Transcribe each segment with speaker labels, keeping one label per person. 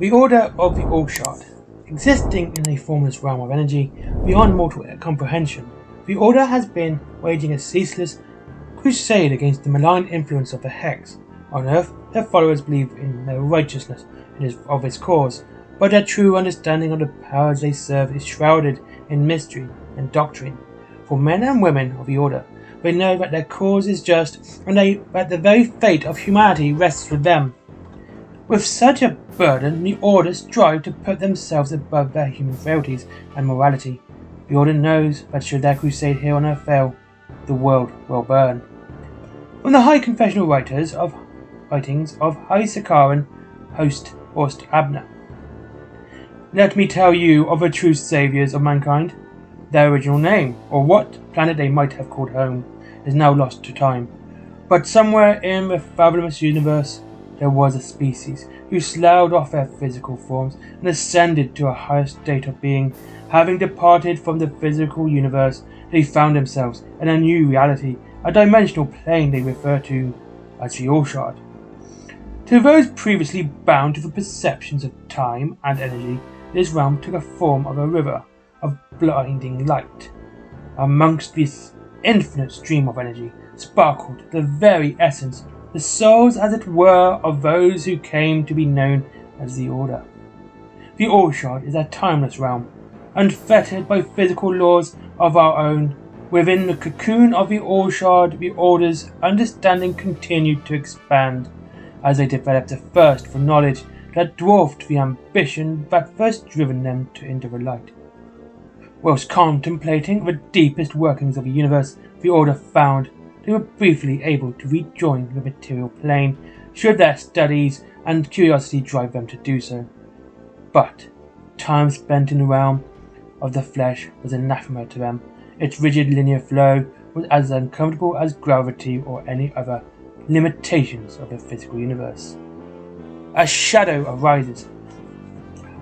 Speaker 1: The Order of the Allshard. Existing in a formless realm of energy beyond mortal comprehension, the Order has been waging a ceaseless crusade against the malign influence of the Hex. On Earth, their followers believe in the righteousness of its cause, but their true understanding of the powers they serve is shrouded in mystery and doctrine. For men and women of the Order, they know that their cause is just, and that the very fate of humanity rests with them. With such a burden, the Order strive to put themselves above their human frailties and morality. The Order knows that should their crusade here on Earth fail, the world will burn. From the high confessional writings of High Sakaran host Horst Abner. Let me tell you of the true saviours of mankind. Their original name, or what planet they might have called home, is now lost to time. But somewhere in the fathomless universe, there was a species who sloughed off their physical forms and ascended to a higher state of being. Having departed from the physical universe, they found themselves in a new reality, a dimensional plane they refer to as the Allshard. To those previously bound to the perceptions of time and energy, this realm took a form of a river of blinding light. Amongst this infinite stream of energy sparkled the very essence, the souls as it were, of those who came to be known as the Order. The Allshard is a timeless realm, unfettered by physical laws of our own. Within the cocoon of the Allshard, the Order's understanding continued to expand as they developed a thirst for knowledge that dwarfed the ambition that first driven them into the light. Whilst contemplating the deepest workings of the universe, the Order found they were briefly able to rejoin the material plane, should their studies and curiosity drive them to do so. But time spent in the realm of the flesh was anathema to them. Its rigid linear flow was as uncomfortable as gravity or any other limitations of the physical universe. A shadow arises.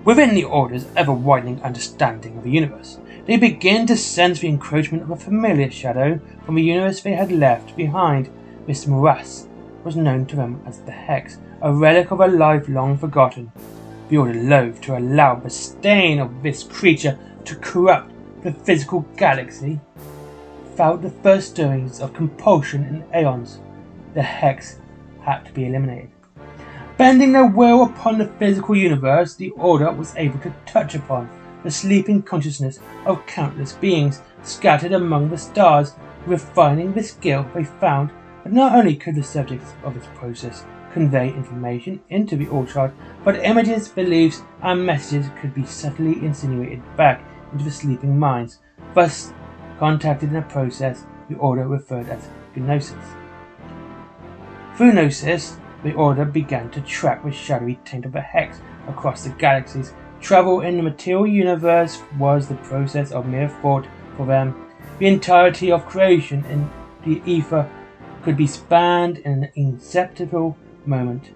Speaker 1: Within the Order's ever-widening understanding of the universe, they begin to sense the encroachment of a familiar shadow from the universe they had left behind. This morass was known to them as the Hex, a relic of a life long forgotten. The Order loathed to allow the stain of this creature to corrupt the physical galaxy. Without the first stirrings of compulsion in aeons, the Hex had to be eliminated. Bending their will upon the physical universe, the Order was able to touch upon the sleeping consciousness of countless beings scattered among the stars. Refining this skill, they found that not only could the subjects of this process convey information into the Allshard, but images, beliefs, and messages could be subtly insinuated back into the sleeping minds, thus contacted in a process the Order referred as gnosis. Through gnosis, the Order began to track the shadowy taint of the Hex across the galaxies. Travel in the material universe was the process of mere thought for them. The entirety of creation in the ether could be spanned in an imperceptible moment.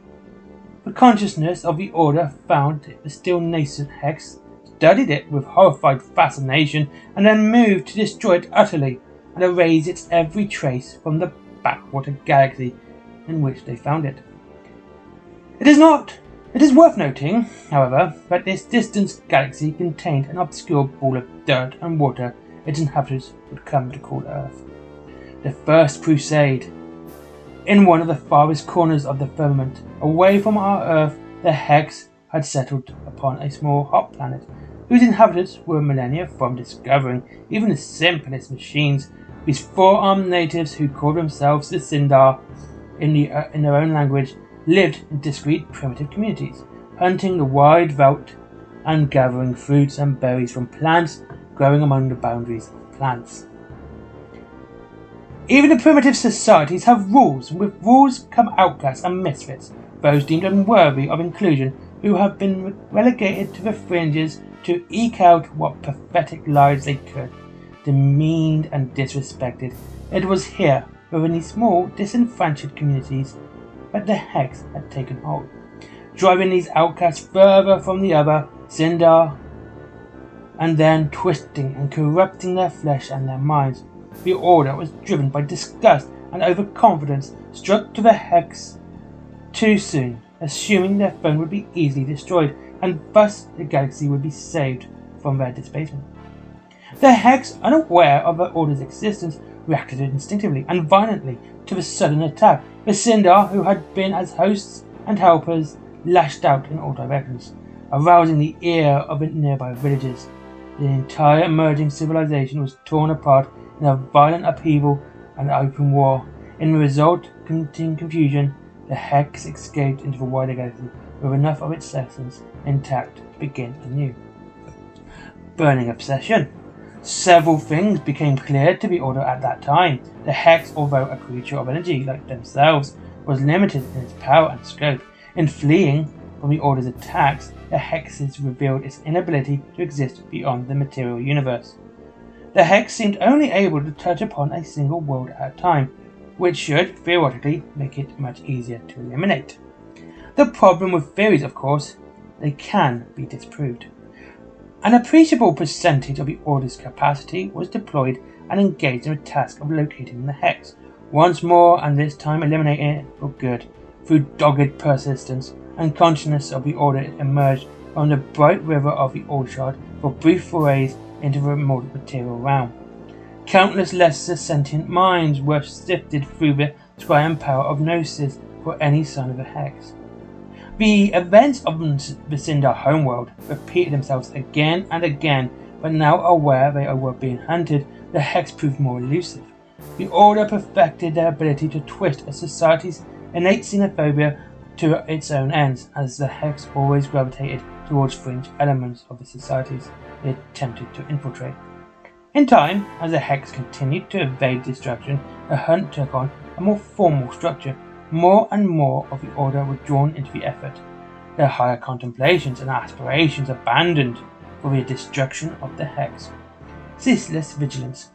Speaker 1: The consciousness of the Order found the still nascent Hex, studied it with horrified fascination, and then moved to destroy it utterly and erase its every trace from the backwater galaxy in which they found it. It is worth noting, however, that this distant galaxy contained an obscure ball of dirt and water its inhabitants would come to call Earth. The First Crusade. In one of the farthest corners of the firmament, away from our Earth, the Hex had settled upon a small hot planet, whose inhabitants were millennia from discovering even the simplest machines. These four-armed natives, who called themselves the Sindar in their own language, lived in discrete primitive communities, hunting the wide veldt and gathering fruits and berries from plants growing among the boundaries of plants. Even the primitive societies have rules, and with rules come outcasts and misfits, those deemed unworthy of inclusion, who have been relegated to the fringes to eke out what pathetic lives they could. Demeaned and disrespected, it was here, within these small, disenfranchised communities, that the Hex had taken hold, driving these outcasts further from the other Sindar, and then twisting and corrupting their flesh and their minds. The Order was driven by disgust and overconfidence, struck to the Hex too soon. assuming their phone would be easily destroyed, and thus the galaxy would be saved from their displacement. The Hex, unaware of the Order's existence, reacted instinctively and violently to the sudden attack. The Sindar, who had been as hosts and helpers, lashed out in all directions, arousing the ire of the nearby villages. The entire emerging civilization was torn apart in a violent upheaval and open war. In the resulting confusion, the Hex escaped into the wider galaxy with enough of its essence intact to begin anew. Burning obsession. Several things became clear to the Order at that time. The Hex, although a creature of energy like themselves, was limited in its power and scope. In fleeing from the Order's attacks, the Hexes revealed its inability to exist beyond the material universe. The Hex seemed only able to touch upon a single world at a time, which should, theoretically, make it much easier to eliminate. The problem with theories, of course, they can be disproved. An appreciable percentage of the Order's capacity was deployed and engaged in the task of locating the Hex, once more, and this time eliminating it for good. Through dogged persistence, and consciousness of the Order emerged from the bright river of the Allshard for brief forays into the remote material realm. Countless lesser sentient minds were sifted through the scrying power of Gnosis for any sign of a Hex. The events of the Sindar homeworld repeated themselves again and again, but now aware they were being hunted, the Hex proved more elusive. The Order perfected their ability to twist a society's innate xenophobia to its own ends, as the Hex always gravitated towards fringe elements of the societies they attempted to infiltrate. In time, as the Hex continued to evade destruction, the hunt took on a more formal structure. More and more of the Order were drawn into the effort, their higher contemplations and aspirations abandoned for the destruction of the Hex. Ceaseless vigilance.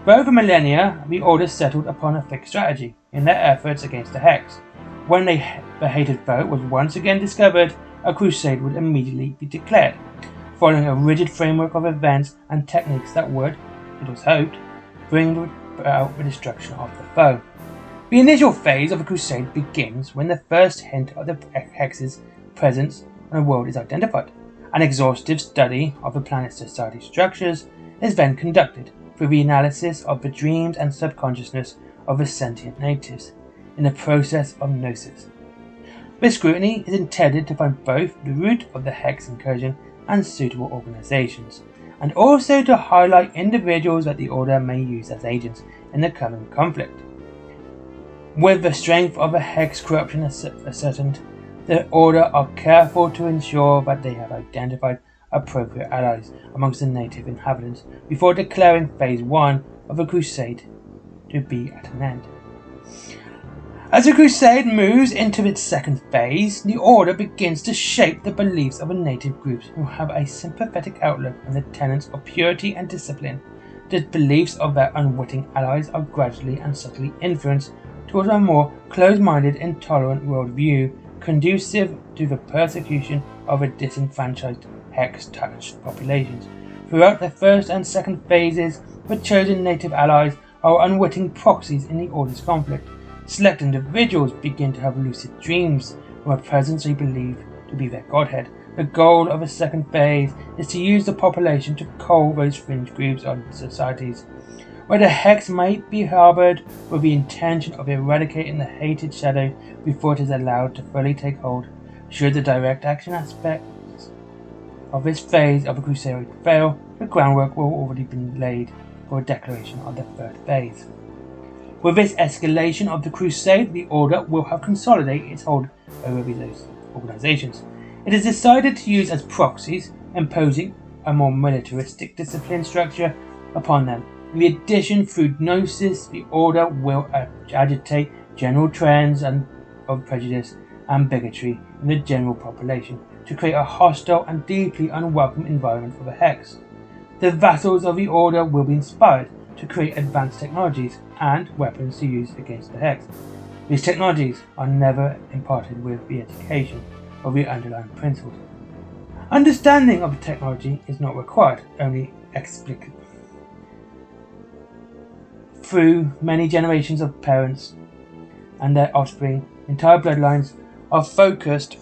Speaker 1: For over millennia, the Order settled upon a fixed strategy in their efforts against the Hex. When the hated foe was once again discovered, a crusade would immediately be declared, following a rigid framework of events and techniques that would, it was hoped, bring about the destruction of the foe. The initial phase of a crusade begins when the first hint of the Hex's presence on a world is identified. An exhaustive study of the planet's society structures is then conducted through the analysis of the dreams and subconsciousness of the sentient natives in the process of Gnosis. This scrutiny is intended to find both the root of the Hex incursion and suitable organizations, and also to highlight individuals that the Order may use as agents in the coming conflict. With the strength of the Hex corruption ascertained, the Order are careful to ensure that they have identified appropriate allies amongst the native inhabitants before declaring Phase 1 of the crusade to be at an end. As the crusade moves into its second phase, the Order begins to shape the beliefs of the native groups who have a sympathetic outlook on the tenets of purity and discipline. The beliefs of their unwitting allies are gradually and subtly influenced towards a more closed-minded, intolerant worldview, conducive to the persecution of the disenfranchised Hex-touched populations. Throughout the first and second phases, the chosen native allies are unwitting proxies in the Order's conflict. Select individuals begin to have lucid dreams from a presence they believe to be their godhead. The goal of the second phase is to use the population to cull those fringe groups or societies where the Hex might be harbored with the intention of eradicating the hated shadow before it is allowed to fully take hold. Should the direct action aspects of this phase of the crusade fail, the groundwork will already been laid for a declaration of the third phase. With this escalation of the crusade, the Order will have consolidated its hold over those organizations. It is decided to use as proxies, imposing a more militaristic discipline structure upon them. In addition, through Gnosis, the Order will agitate general trends of prejudice and bigotry in the general population to create a hostile and deeply unwelcome environment for the Hex. The vassals of the Order will be inspired to create advanced technologies and weapons to use against the Hex. These technologies are never imparted with the education of the underlying principles. Understanding of the technology is not required, only explicit. Through many generations of parents and their offspring, entire bloodlines are focused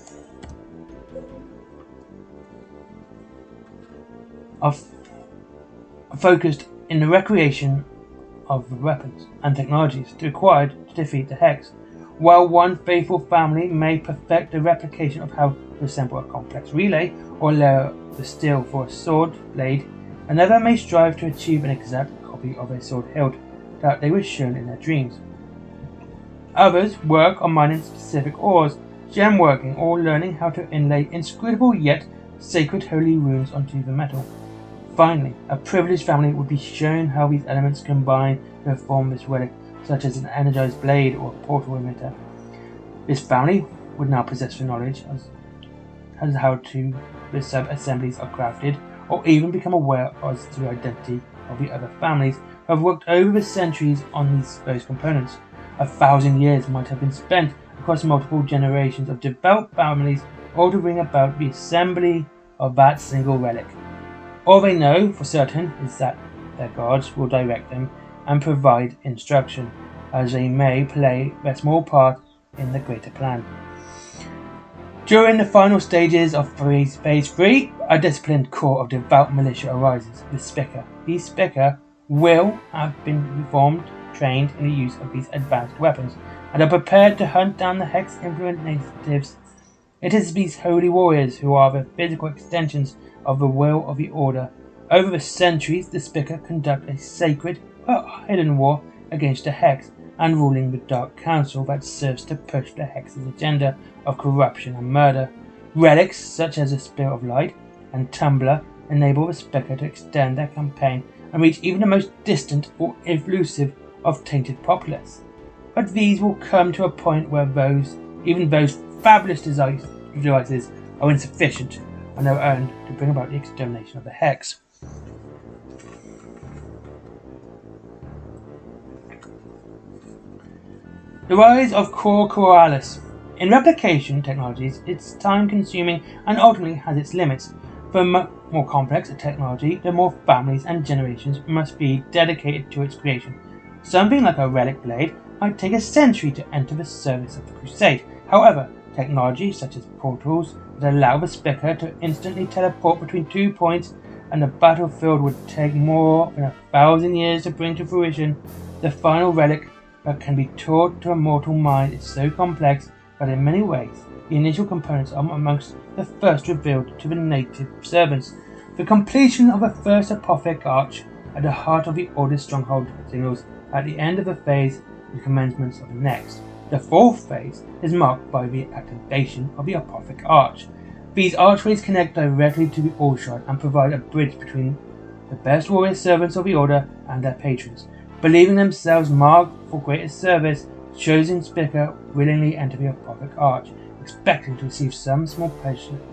Speaker 1: in the recreation of the weapons and technologies required to defeat the Hex. While one faithful family may perfect the replication of how to assemble a complex relay or layer the steel for a sword blade, another may strive to achieve an exact copy of a sword hilt that they were shown in their dreams. Others work on mining specific ores, gem working, or learning how to inlay inscrutable yet sacred holy runes onto the metal. Finally, a privileged family would be shown how these elements combine to form this relic, such as an energized blade or a portal emitter. This family would now possess the knowledge as how the sub-assemblies are crafted, or even become aware as to the identity of the other families who have worked over the centuries on those components. 1,000 years might have been spent across multiple generations of devout families, all to bring about the assembly of that single relic. All they know for certain is that their gods will direct them and provide instruction, as they may play their small part in the greater plan. During the final stages of Phase 3, a disciplined core of devout militia arises, the Spica. These Spica will have been reformed, trained in the use of these advanced weapons, and are prepared to hunt down the Hex-influenced natives. It is these holy warriors who are the physical extensions of the will of the Order. Over the centuries, the Spica conduct a sacred but hidden war against the Hex, and ruling the Dark Council that serves to push the Hex's agenda of corruption and murder. Relics such as the Spear of Light and Tumbler enable the Spica to extend their campaign and reach even the most distant or elusive of tainted populace. But these will come to a point where even those fabulous devices are insufficient on their own to bring about the extermination of the Hex. The rise of Core Coralis. In replication technologies, it's time-consuming and ultimately has its limits. For more complex a technology, the more families and generations must be dedicated to its creation. Something like a relic blade might take a century to enter the service of the Crusade. However, technology such as portals that allow the Spica to instantly teleport between 2 points and the battlefield would take more than 1,000 years to bring to fruition. The final relic that can be taught to a mortal mind is so complex that in many ways the initial components are amongst the first revealed to the native servants. The completion of the first apophic arch at the heart of the Order's stronghold signals at the end of the phase the commencement of the next. The fourth phase is marked by the activation of the apophic arch. These archways connect directly to the Allshard and provide a bridge between the best warrior servants of the Order and their patrons. Believing themselves marked for greater service, chosen Spica willingly enter the apophic arch, expecting to receive some small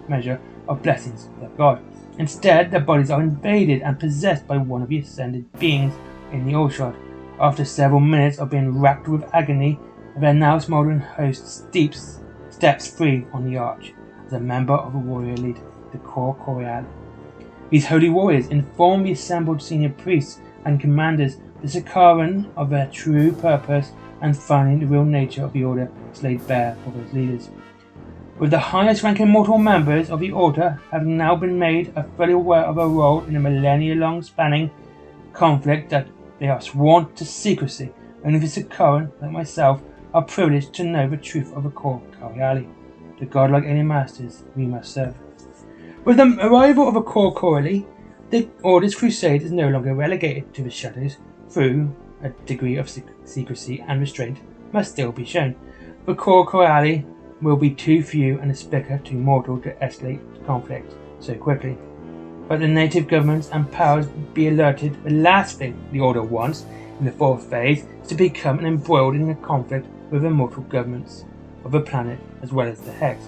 Speaker 1: measure of blessings of their god. Instead, their bodies are invaded and possessed by one of the ascended beings in the Allshard. After several minutes of being racked with agony, their now smouldering host steps free on the arch as a member of a warrior elite, the Core Coralis. These holy warriors inform the assembled senior priests and commanders the Sakaran of their true purpose, and finally the real nature of the Order is laid bare for those leaders. With the highest ranking mortal members of the Order having now been made fully aware of their role in a millennia-long spanning conflict that they are sworn to secrecy, only the Sakaran, like myself, are privileged to know the truth of the Core Coralis, the godlike alien masters we must serve. With the arrival of the Core Coralis, the Order's crusade is no longer relegated to the shadows. Through a degree of secrecy and restraint must still be shown. The Core Coralis will be too few and the Spica too mortal to escalate the conflict so quickly. But the native governments and powers be alerted. The last thing the Order wants in the fourth phase is to become embroiled in a conflict with the mortal governments of the planet as well as the Hex.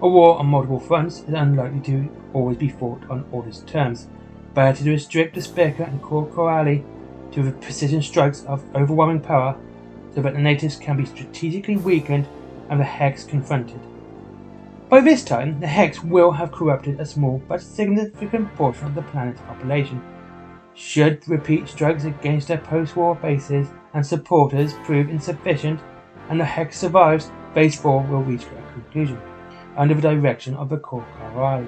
Speaker 1: A war on multiple fronts is unlikely to always be fought on Order's terms. Better to restrict the Spica and Core Coralis to the precision strikes of overwhelming power so that the natives can be strategically weakened and the Hex confronted. By this time, the Hex will have corrupted a small but significant portion of the planet's population. Should repeat strikes against their post-war bases and supporters prove insufficient and the Hex survives, Phase 4 will reach a conclusion, under the direction of the Kor'kari.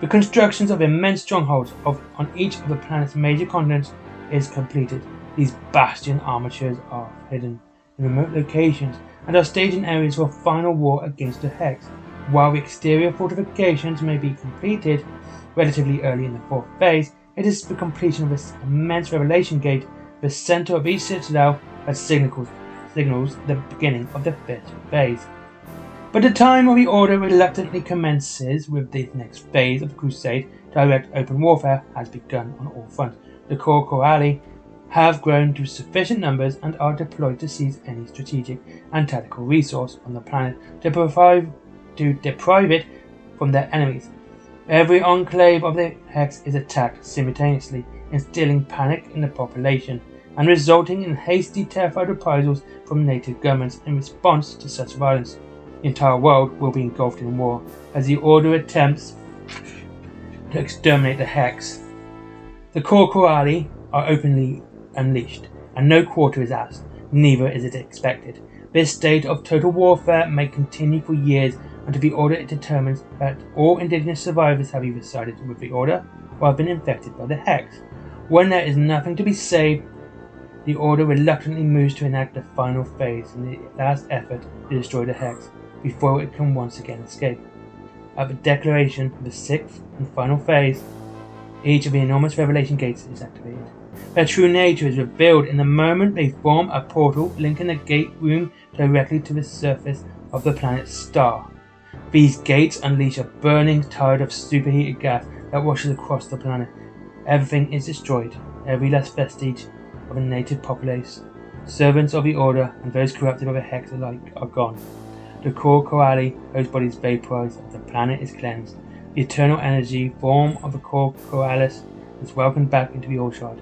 Speaker 1: The constructions of immense strongholds on each of the planet's major continents is completed. These bastion armatures are hidden in remote locations and are staging areas for a final war against the Hex. While the exterior fortifications may be completed relatively early in the 4th phase, it is the completion of this immense revelation gate, the center of each citadel, that signals the beginning of the 5th phase. But the time of the Order reluctantly commences with the next phase of the Crusade. Direct open warfare has begun on all fronts. The Kor'kari have grown to sufficient numbers and are deployed to seize any strategic and tactical resource on the planet to deprive it from their enemies. Every enclave of the Hex is attacked simultaneously, instilling panic in the population and resulting in hasty, terrified reprisals from native governments in response to such violence. The entire world will be engulfed in war as the Order attempts to exterminate the Hex. The Kor'kari are openly unleashed, and no quarter is asked, neither is it expected. This state of total warfare may continue for years until the Order determines that all indigenous survivors have either sided with the Order or have been infected by the Hex. When there is nothing to be saved, the Order reluctantly moves to enact the final phase in the last effort to destroy the Hex before it can once again escape. At the declaration of the 6th and final phase, each of the enormous revelation gates is activated. Their true nature is revealed in the moment they form a portal linking the gate room directly to the surface of the planet's star. These gates unleash a burning tide of superheated gas that washes across the planet. Everything is destroyed, every last vestige of a native populace. Servants of the Order and those corrupted by the Hex alike are gone. The Kor'kari, whose bodies vaporized as the planet is cleansed. The eternal energy form of the Kor'karalis is welcomed back into the Allshard,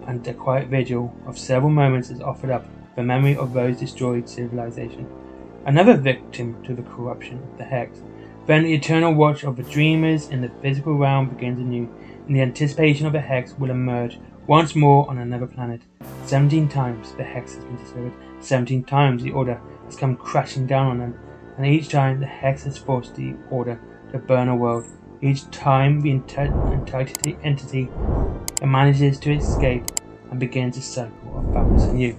Speaker 1: and a quiet vigil of several moments is offered up for memory of those destroyed civilization. Another victim to the corruption of the Hex. Then the eternal watch of the dreamers in the physical realm begins anew, and the anticipation of the Hex will emerge once more on another planet. 17 times the Hex has been discovered. 17 times the Order has come crashing down on them, and each time the Hex has forced the Order to burn a world. Each time the entity manages to escape and begins a cycle of violence anew.